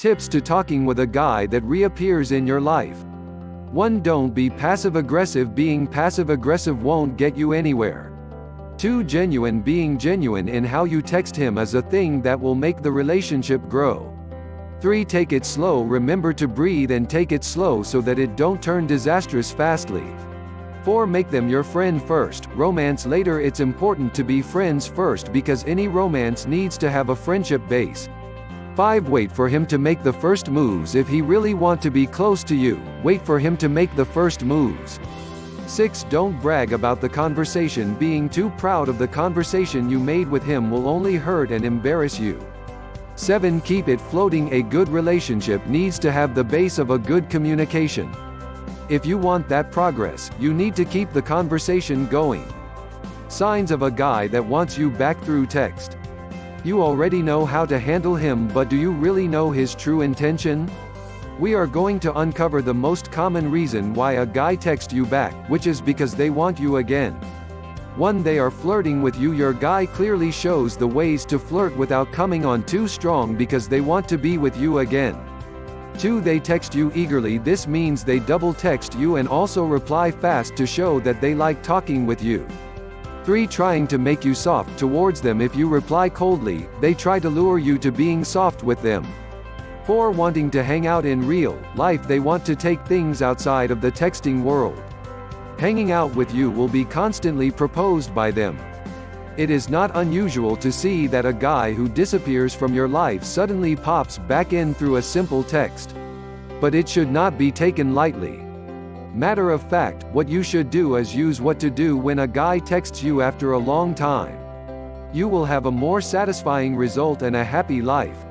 Tips to talking with a guy that reappears in your life. 1. Don't be passive-aggressive. Being passive-aggressive won't get you anywhere. 2. Genuine. Being genuine in how you text him is a thing that will make the relationship grow. 3. Take it slow. Remember to breathe and take it slow so that it don't turn disastrous fastly. 4. Make them your friend first, romance later. It's important to be friends first because any romance needs to have a friendship base. 5. Wait for him to make the first moves. If he really want to be close to you, wait for him to make the first moves. 6. Don't brag about the conversation. Being too proud of the conversation you made with him will only hurt and embarrass you. 7. Keep it floating. A good relationship needs to have the base of a good communication. If you want that progress, you need to keep the conversation going. Signs of a guy that wants you back through text. You already know how to handle him, but do you really know his true intention? We are going to uncover the most common reason why a guy texts you back, which is because they want you again. 1. They are flirting with you. Your guy clearly shows the ways to flirt without coming on too strong because they want to be with you again. 2. They text you eagerly. This means they double text you and also reply fast to show that they like talking with you. 3. Trying to make you soft towards them. If you reply coldly, they try to lure you to being soft with them. 4. Wanting to hang out in real life. They want to take things outside of the texting world. Hanging out with you will be constantly proposed by them. It is not unusual to see that a guy who disappears from your life suddenly pops back in through a simple text. But it should not be taken lightly. Matter of fact, what you should do is use what to do when a guy texts you after a long time. You will have a more satisfying result and a happy life.